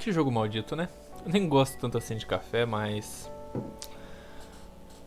Que jogo maldito, né? Eu nem gosto tanto assim de café, mas...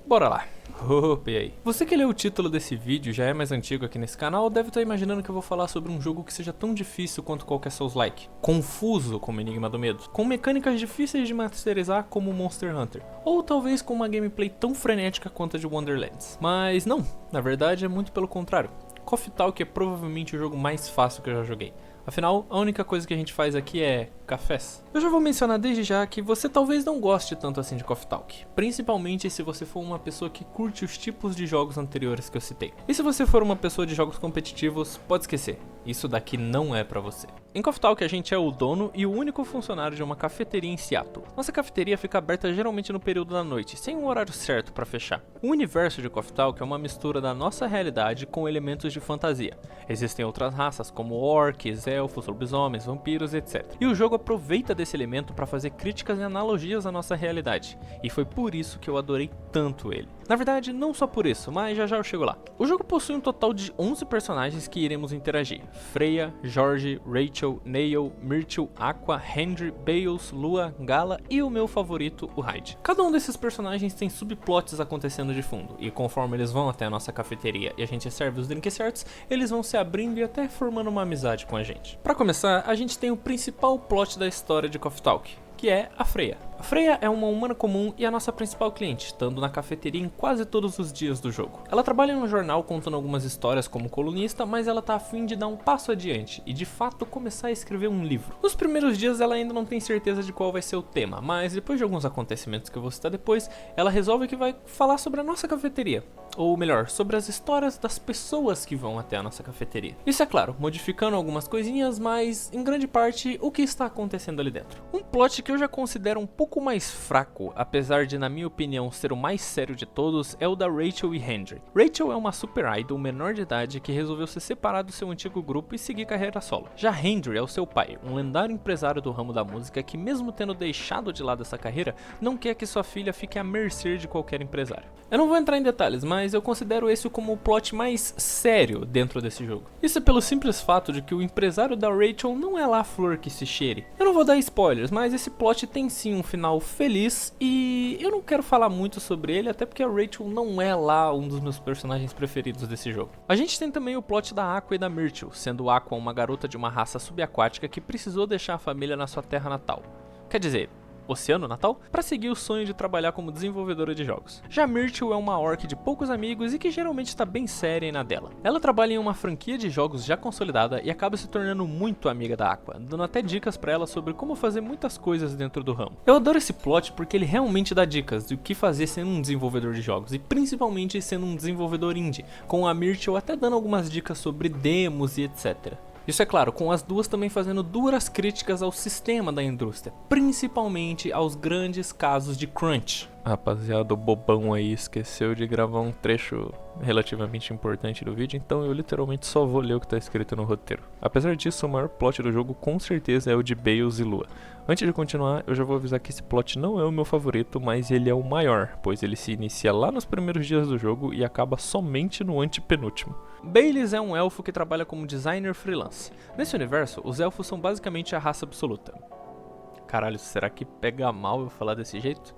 Bora lá. Opa, e aí? Você que leu o título desse vídeo, já é mais antigo aqui nesse canal, deve estar imaginando que eu vou falar sobre um jogo que seja tão difícil quanto qualquer Souls-like. Confuso como Enigma do Medo. Com mecânicas difíceis de masterizar como Monster Hunter. Ou talvez com uma gameplay tão frenética quanto a de Wonderlands. Mas não, na verdade é muito pelo contrário. Coffee Talk é provavelmente o jogo mais fácil que eu já joguei. Afinal, a única coisa que a gente faz aqui é cafés. Eu já vou mencionar desde já que você talvez não goste tanto assim de Coffee Talk, principalmente se você for uma pessoa que curte os tipos de jogos anteriores que eu citei. E se você for uma pessoa de jogos competitivos, pode esquecer, isso daqui não é pra você. Em Coffee Talk a gente é o dono e o único funcionário de uma cafeteria em Seattle. Nossa cafeteria fica aberta geralmente no período da noite, sem um horário certo pra fechar. O universo de Coffee Talk é uma mistura da nossa realidade com elementos de fantasia. Existem outras raças como orcs, elfos, lobisomens, vampiros, etc. E o jogo aproveita desse elemento para fazer críticas e analogias à nossa realidade. E foi por isso que eu adorei tanto ele. Na verdade, não só por isso, mas já eu chego lá. O jogo possui um total de 11 personagens que iremos interagir. Freya, Jorge, Rachel, Neil, Myrtle, Aqua, Henry, Bales, Lua, Gala e o meu favorito, o Hyde. Cada um desses personagens tem subplots acontecendo de fundo, e conforme eles vão até a nossa cafeteria e a gente serve os drinks certos, eles vão se abrindo e até formando uma amizade com a gente. Para começar, a gente tem o principal plot da história de Coffee Talk, que é a Freya. A Freya é uma humana comum e a nossa principal cliente, estando na cafeteria em quase todos os dias do jogo. Ela trabalha em um jornal contando algumas histórias como colunista, mas ela tá a fim de dar um passo adiante e de fato começar a escrever um livro. Nos primeiros dias ela ainda não tem certeza de qual vai ser o tema, mas depois de alguns acontecimentos que eu vou citar depois, ela resolve que vai falar sobre a nossa cafeteria. Ou melhor, sobre as histórias das pessoas que vão até a nossa cafeteria. Isso é claro, modificando algumas coisinhas, mas em grande parte o que está acontecendo ali dentro. Um plot que eu já considero um pouco mais fraco, apesar de na minha opinião ser o mais sério de todos, é o da Rachel e Henry. Rachel é uma super idol menor de idade que resolveu se separar do seu antigo grupo e seguir carreira solo. Já Henry é o seu pai, um lendário empresário do ramo da música que mesmo tendo deixado de lado essa carreira, não quer que sua filha fique à mercê de qualquer empresário. Eu não vou entrar em detalhes, mas eu considero esse como o plot mais sério dentro desse jogo. Isso é pelo simples fato de que o empresário da Rachel não é lá a flor que se cheire. Eu não vou dar spoilers, mas esse plot tem sim um final feliz e eu não quero falar muito sobre ele, até porque a Rachel não é lá um dos meus personagens preferidos desse jogo. A gente tem também o plot da Aqua e da Myrtle, sendo Aqua uma garota de uma raça subaquática que precisou deixar a família na sua terra natal. Quer dizer, Oceano Natal, para seguir o sonho de trabalhar como desenvolvedora de jogos. Já Myrtle é uma orc de poucos amigos e que geralmente está bem séria e na dela. Ela trabalha em uma franquia de jogos já consolidada e acaba se tornando muito amiga da Aqua, dando até dicas para ela sobre como fazer muitas coisas dentro do ramo. Eu adoro esse plot porque ele realmente dá dicas do que fazer sendo um desenvolvedor de jogos e principalmente sendo um desenvolvedor indie, com a Myrtle até dando algumas dicas sobre demos e etc. Isso é claro, com as duas também fazendo duras críticas ao sistema da indústria, principalmente aos grandes casos de crunch. Rapaziada, o bobão aí esqueceu de gravar um trecho relativamente importante do vídeo, então eu literalmente só vou ler o que tá escrito no roteiro. Apesar disso, o maior plot do jogo com certeza é o de Bales e Lua. Antes de continuar, eu já vou avisar que esse plot não é o meu favorito, mas ele é o maior, pois ele se inicia lá nos primeiros dias do jogo e acaba somente no antepenúltimo. Bales é um elfo que trabalha como designer freelance. Nesse universo, os elfos são basicamente a raça absoluta. Caralho, será que pega mal eu falar desse jeito?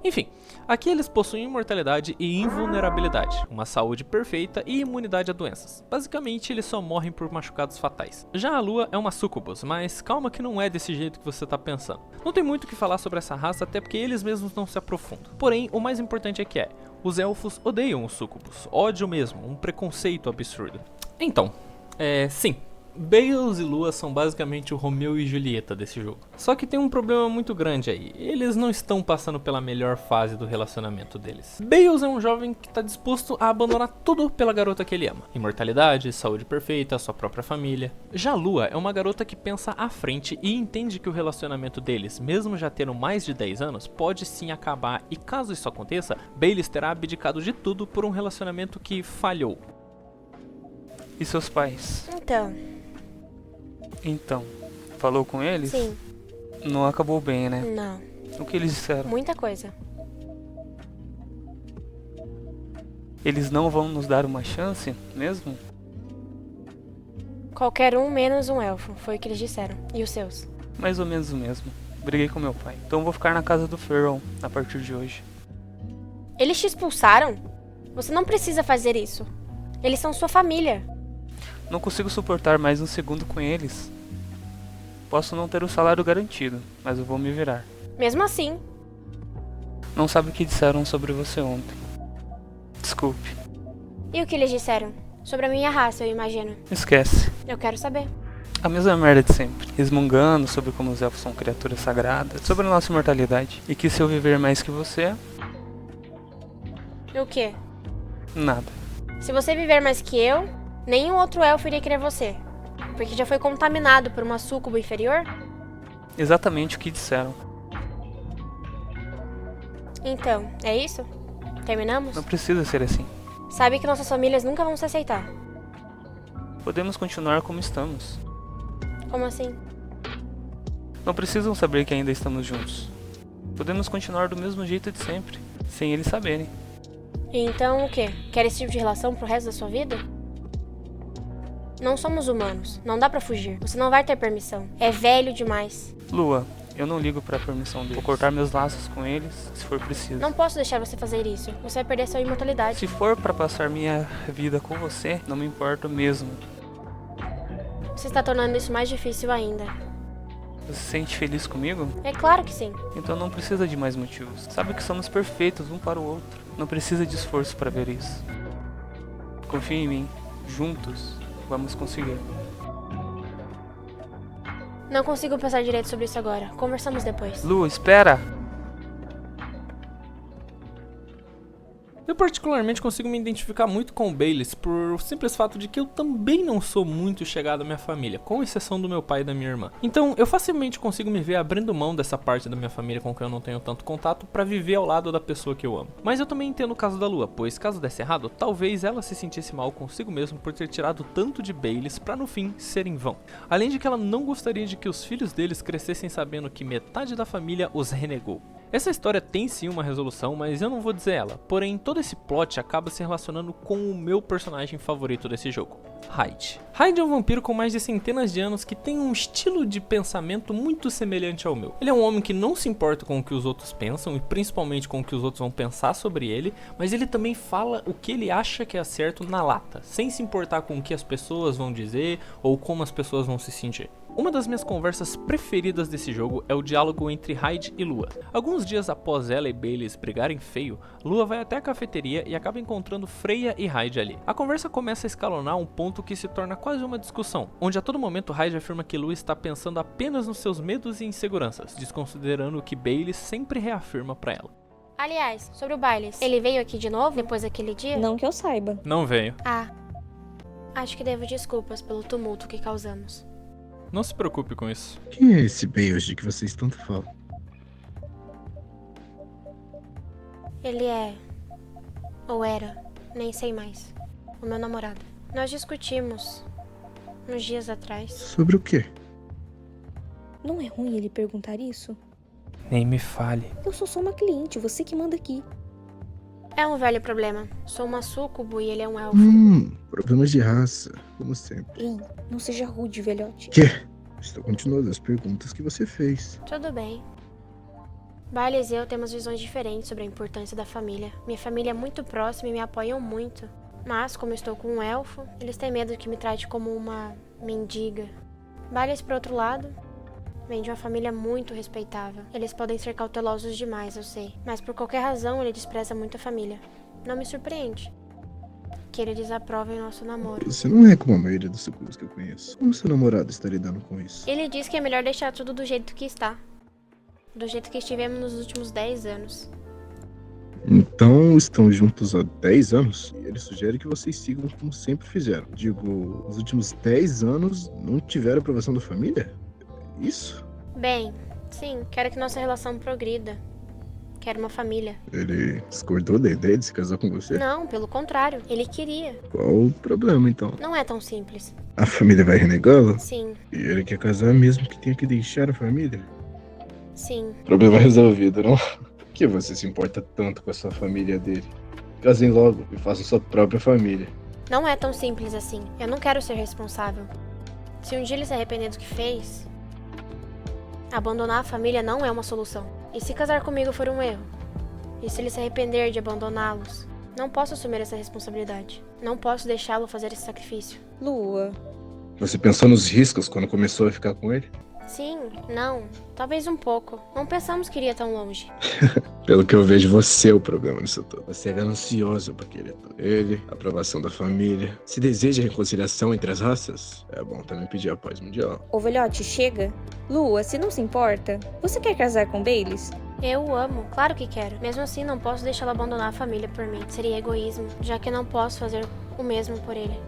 Enfim, aqui eles possuem imortalidade e invulnerabilidade, uma saúde perfeita e imunidade a doenças. Basicamente, eles só morrem por machucados fatais. Já a Lua é uma sucubus, mas calma que não é desse jeito que você tá pensando. Não tem muito o que falar sobre essa raça, até porque eles mesmos não se aprofundam. Porém, o mais importante é que os elfos odeiam os sucubus, ódio mesmo, um preconceito absurdo. Então, sim. Bales e Lua são basicamente o Romeu e Julieta desse jogo. Só que tem um problema muito grande aí, eles não estão passando pela melhor fase do relacionamento deles. Bales é um jovem que está disposto a abandonar tudo pela garota que ele ama. Imortalidade, saúde perfeita, sua própria família. Já Lua é uma garota que pensa à frente e entende que o relacionamento deles, mesmo já tendo mais de 10 anos, pode sim acabar e caso isso aconteça, Bales terá abdicado de tudo por um relacionamento que falhou. E seus pais? Então, falou com eles? Sim. Não acabou bem, né? Não. O que eles disseram? Muita coisa. Eles não vão nos dar uma chance mesmo? Qualquer um menos um elfo, foi o que eles disseram. E os seus? Mais ou menos o mesmo. Briguei com meu pai. Então vou ficar na casa do Ferron a partir de hoje. Eles te expulsaram? Você não precisa fazer isso. Eles são sua família. Não consigo suportar mais um segundo com eles. Posso não ter o salário garantido, mas eu vou me virar. Mesmo assim. Não sabe o que disseram sobre você ontem. Desculpe. E o que eles disseram? Sobre a minha raça, eu imagino. Esquece. Eu quero saber. A mesma merda de sempre. Resmungando sobre como os elfos são criaturas sagradas, sobre a nossa imortalidade. E que se eu viver mais que você, O quê? nada. Se você viver mais que eu, nenhum outro elfo iria querer você. Porque já foi contaminado por uma súcubo inferior? Exatamente o que disseram. Então, é isso? Terminamos? Não precisa ser assim. Sabe que nossas famílias nunca vão se aceitar. Podemos continuar como estamos. Como assim? Não precisam saber que ainda estamos juntos. Podemos continuar do mesmo jeito de sempre, sem eles saberem. E então o quê? Quer esse tipo de relação pro resto da sua vida? Não somos humanos. Não dá pra fugir. Você não vai ter permissão. É velho demais. Lua, eu não ligo pra permissão deles. Vou cortar meus laços com eles, se for preciso. Não posso deixar você fazer isso. Você vai perder sua imortalidade. Se for pra passar minha vida com você, não me importo mesmo. Você está tornando isso mais difícil ainda. Você se sente feliz comigo? É claro que sim. Então não precisa de mais motivos. Sabe que somos perfeitos um para o outro. Não precisa de esforço para ver isso. Confia em mim. Juntos, vamos conseguir. Não consigo pensar direito sobre isso agora. Conversamos depois. Lu, espera! Eu particularmente consigo me identificar muito com o Bayless por o simples fato de que eu também não sou muito chegado à minha família, com exceção do meu pai e da minha irmã. Então eu facilmente consigo me ver abrindo mão dessa parte da minha família com quem eu não tenho tanto contato pra viver ao lado da pessoa que eu amo. Mas eu também entendo o caso da Lua, pois caso desse errado, talvez ela se sentisse mal consigo mesmo por ter tirado tanto de Bayless pra no fim ser em vão. Além de que ela não gostaria de que os filhos deles crescessem sabendo que metade da família os renegou. Essa história tem sim uma resolução, mas eu não vou dizer ela, porém todo esse plot acaba se relacionando com o meu personagem favorito desse jogo, Hyde. Hyde é um vampiro com mais de centenas de anos que tem um estilo de pensamento muito semelhante ao meu. Ele é um homem que não se importa com o que os outros pensam e principalmente com o que os outros vão pensar sobre ele, mas ele também fala o que ele acha que é certo na lata, sem se importar com o que as pessoas vão dizer ou como as pessoas vão se sentir. Uma das minhas conversas preferidas desse jogo é o diálogo entre Hyde e Lua. Alguns dias após ela e Bayless brigarem feio, Lua vai até a cafeteria e acaba encontrando Freya e Hyde ali. A conversa começa a escalonar a um ponto que se torna quase uma discussão, onde a todo momento Hyde afirma que Lua está pensando apenas nos seus medos e inseguranças, desconsiderando o que Bayless sempre reafirma pra ela. Aliás, sobre o Bayless, ele veio aqui de novo depois daquele dia? Não que eu saiba. Não veio. Ah, acho que devo desculpas pelo tumulto que causamos. Não se preocupe com isso. Quem é esse Bayless de que vocês tanto falam? Ele é... ou era, nem sei mais, o meu namorado. Nós discutimos uns dias atrás. Sobre o quê? Não é ruim ele perguntar isso? Nem me fale. Eu sou só uma cliente, você que manda aqui. É um velho problema. Sou uma súcubo e ele é um elfo. Problemas de raça, como sempre. Ei, não seja rude, velhote. Quê? Estou continuando as perguntas que você fez. Tudo bem. Bayless e eu temos visões diferentes sobre a importância da família. Minha família é muito próxima e me apoiam muito. Mas, como estou com um elfo, eles têm medo que me trate como uma mendiga. Bayless, por outro lado, vem de uma família muito respeitável. Eles podem ser cautelosos demais, eu sei. Mas por qualquer razão, ele despreza muito a família. Não me surpreende que ele desaprove o nosso namoro. Você não é como a maioria dos sucubos que eu conheço. Como seu namorado está lidando com isso? Ele diz que é melhor deixar tudo do jeito que está. Do jeito que estivemos nos últimos 10 anos. Então estão juntos há 10 anos? E ele sugere que vocês sigam como sempre fizeram. Digo, nos últimos 10 anos não tiveram aprovação da família? Isso? Bem, sim, quero que nossa relação progrida. Quero uma família. Ele discordou da ideia de se casar com você? Não, pelo contrário, ele queria. Qual o problema então? Não é tão simples. A família vai renegá-lo? Sim, E ele quer casar mesmo que tenha que deixar a família? sim. Problema resolvido, não? Por que você se importa tanto com a sua família dele? Casem logo e façam sua própria família. Não é tão simples assim. Eu não quero ser responsável. Se um dia ele se arrepender do que fez, Abandonar a família não é uma solução. E se casar comigo for um erro? E se ele se arrepender de abandoná-los? Não posso assumir essa responsabilidade. Não posso deixá-lo fazer esse sacrifício. Lua, Você pensou nos riscos quando começou a ficar com ele? Sim, não. Talvez um pouco. Não pensamos que iria tão longe. Pelo que eu vejo, você é o problema nisso tudo. Você é ganancioso por querer tudo. Ele, a aprovação da família. Se deseja reconciliação entre as raças, é bom também pedir a paz mundial. ô velhote, chega. Lua, se não se importa, você quer casar com Baileys? Eu o amo, claro que quero. Mesmo assim, não posso deixá-lo abandonar a família por mim. Seria egoísmo, já que não posso fazer o mesmo por ele.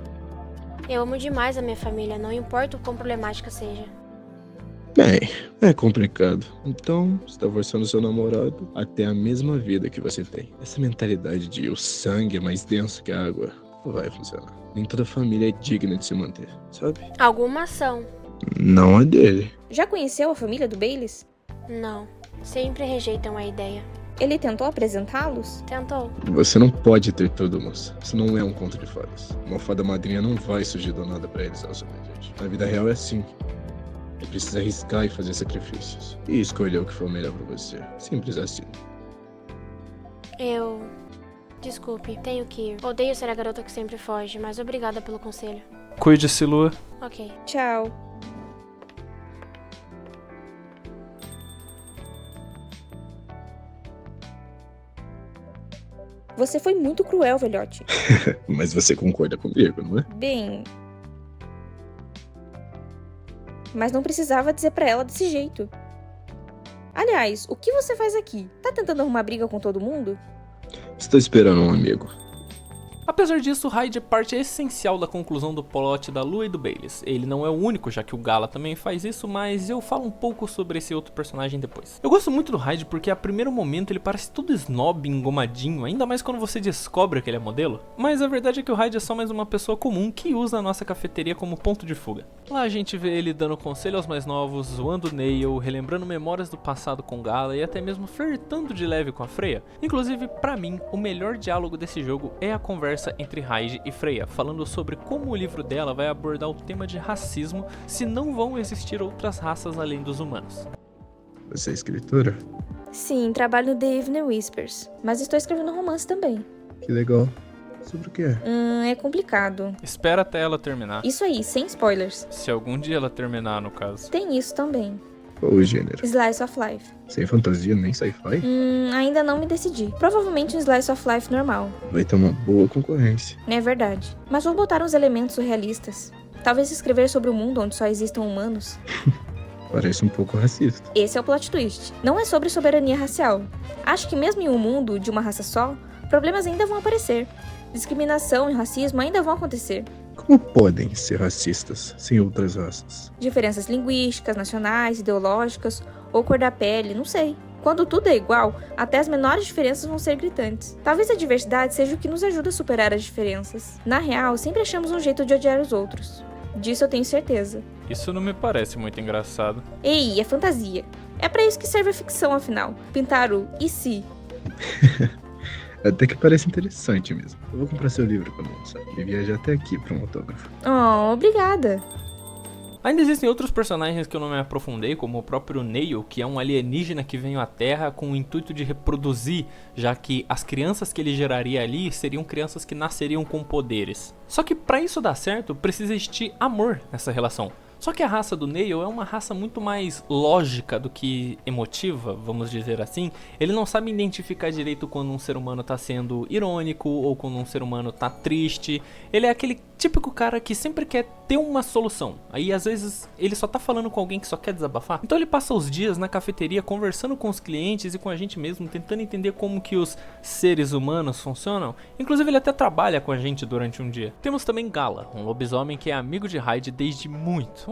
Eu amo demais a minha família, não importa o quão problemática seja. Bem, é complicado. Então, você tá forçando seu namorado a ter a mesma vida que você tem. Essa mentalidade de o sangue é mais denso que a água não vai funcionar. Nem toda família é digna de se manter, sabe? Alguma ação? Não a dele. Já conheceu a família do Baileys? Não. Sempre rejeitam a ideia. Ele tentou apresentá-los? Tentou. Você não pode ter tudo, moça. Isso não é um conto de fadas. Uma fada madrinha não vai surgir do nada pra realizar o seu desejo. Na vida real é assim. É preciso arriscar e fazer sacrifícios. E escolher o que for melhor pra você. Simples assim. Desculpe, tenho que ir. Odeio ser a garota que sempre foge, mas obrigada pelo conselho. Cuide-se, Lua. Ok. Tchau. Você foi muito cruel, velhote. Mas você concorda comigo, não é? Bem... Mas não precisava dizer pra ela desse jeito. Aliás, o que você faz aqui? Tá tentando arrumar briga com todo mundo? Estou esperando um amigo. Apesar disso, Hyde é parte essencial da conclusão do plot da Lua e do Baileys. Ele não é o único, já que o Gala também faz isso, mas eu falo um pouco sobre esse outro personagem depois. Eu gosto muito do Hyde porque a primeiro momento ele parece todo snob, engomadinho, ainda mais quando você descobre que ele é modelo. Mas a verdade é que o Hyde é só mais uma pessoa comum que usa a nossa cafeteria como ponto de fuga. Lá a gente vê ele dando conselho aos mais novos, zoando o Neil, relembrando memórias do passado com Gala e até mesmo flertando de leve com a Freya. Inclusive, pra mim, o melhor diálogo desse jogo é a conversa entre Hyde e Freya, falando sobre como o livro dela vai abordar o tema de racismo se não vão existir outras raças além dos humanos. Você é escritora? Sim, trabalho no The Evening Whispers, mas estou escrevendo um romance também. Que legal. Sobre o que é? É complicado. Espera até ela terminar. Isso aí, sem spoilers. Se algum dia ela terminar, no caso. Tem isso também. Qual o gênero? Slice of Life. Sem fantasia nem sci-fi? Ainda não me decidi. Provavelmente um Slice of Life normal. Vai ter uma boa concorrência. É verdade. Mas vou botar uns elementos surrealistas. Talvez escrever sobre um mundo onde só existam humanos. Parece um pouco racista. Esse é o plot twist. Não é sobre soberania racial. Acho que mesmo em um mundo de uma raça só, problemas ainda vão aparecer. Discriminação e racismo ainda vão acontecer. Como podem ser racistas sem outras raças? Diferenças linguísticas, nacionais, ideológicas, ou cor da pele, não sei. Quando tudo é igual, até as menores diferenças vão ser gritantes. Talvez a diversidade seja o que nos ajuda a superar as diferenças. Na real, sempre achamos um jeito de odiar os outros. Disso eu tenho certeza. Isso não me parece muito engraçado. Ei, é fantasia. É pra isso que serve a ficção, afinal. Pintar o e se. Até que parece interessante mesmo. Eu vou comprar seu livro quando lançar e viajar até aqui para um autógrafo. Oh, obrigada. Ainda existem outros personagens que eu não me aprofundei, como o próprio Neil, que é um alienígena que veio à Terra com o intuito de reproduzir, já que as crianças que ele geraria ali seriam crianças que nasceriam com poderes. Só que pra isso dar certo, precisa existir amor nessa relação. Só que a raça do Neil é uma raça muito mais lógica do que emotiva, vamos dizer assim. Ele não sabe identificar direito quando um ser humano tá sendo irônico ou quando um ser humano tá triste. Ele é aquele típico cara que sempre quer ter uma solução. Aí às vezes ele só tá falando com alguém que só quer desabafar. Então ele passa os dias na cafeteria conversando com os clientes e com a gente mesmo, tentando entender como que os seres humanos funcionam. Inclusive ele até trabalha com a gente durante um dia. Temos também Gala, um lobisomem que é amigo de Hyde desde muito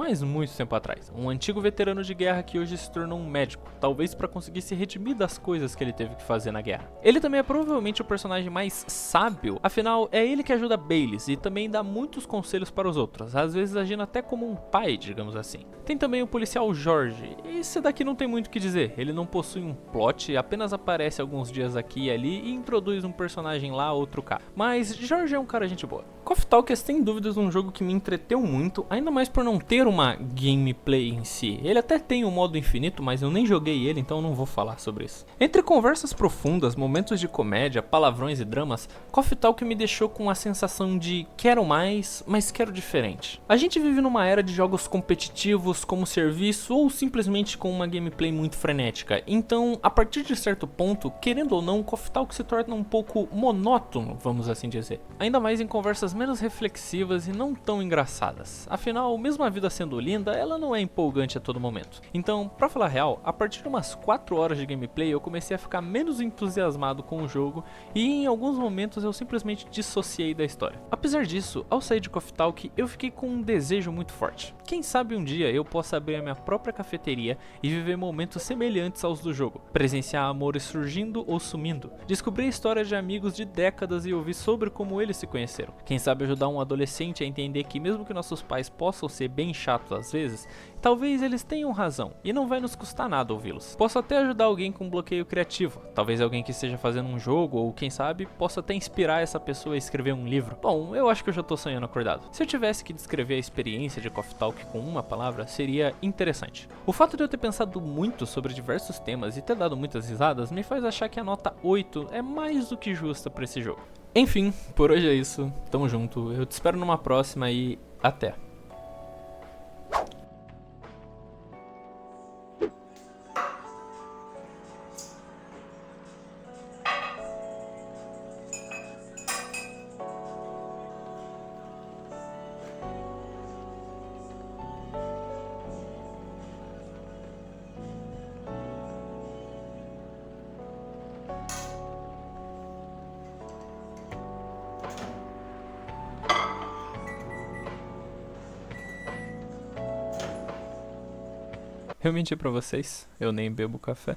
tempo atrás. Um antigo veterano de guerra que hoje se tornou um médico, talvez para conseguir se redimir das coisas que ele teve que fazer na guerra. Ele também é provavelmente o personagem mais sábio, afinal é ele que ajuda Baileys e também dá muitos conselhos para os outros, às vezes agindo até como um pai, digamos assim. Tem também o policial Jorge. Esse daqui não tem muito o que dizer, ele não possui um plot, apenas aparece alguns dias aqui e ali e introduz um personagem lá, outro cá. Mas Jorge é um cara gente boa. Coffee Talk é sem dúvidas um jogo que me entreteu muito, ainda mais por não ter uma gameplay em si. Ele até tem um modo infinito, mas eu nem joguei ele, então eu não vou falar sobre isso. Entre conversas profundas, momentos de comédia, palavrões e dramas, Coffee Talk me deixou com a sensação de quero mais, mas quero diferente. A gente vive numa era de jogos competitivos como serviço ou simplesmente com uma gameplay muito frenética, então a partir de certo ponto, querendo ou não, Coffee Talk se torna um pouco monótono, vamos assim dizer. Ainda mais em conversas menos reflexivas e não tão engraçadas. Afinal, mesmo a vida sendo linda, ela não é empolgante a todo momento. Então, pra falar a real, a partir de umas 4 horas de gameplay eu comecei a ficar menos entusiasmado com o jogo e em alguns momentos eu simplesmente dissociei da história. Apesar disso, ao sair de Coffee Talk, eu fiquei com um desejo muito forte. Quem sabe um dia eu possa abrir a minha própria cafeteria e viver momentos semelhantes aos do jogo. Presenciar amores surgindo ou sumindo. Descobrir histórias de amigos de décadas e ouvir sobre como eles se conheceram. Quem sabe ajudar um adolescente a entender que mesmo que nossos pais possam ser bem chatos às vezes, talvez eles tenham razão e não vai nos custar nada ouvi-los. Posso até ajudar alguém com bloqueio criativo, talvez alguém que esteja fazendo um jogo ou quem sabe possa até inspirar essa pessoa a escrever um livro. Bom, eu acho que eu já tô sonhando acordado. Se eu tivesse que descrever a experiência de Coffee Talk com uma palavra, seria interessante. O fato de eu ter pensado muito sobre diversos temas e ter dado muitas risadas me faz achar que a nota 8 é mais do que justa pra esse jogo. Enfim, por hoje é isso. Tamo junto. Eu te espero numa próxima e até. Eu menti pra vocês, eu nem bebo café.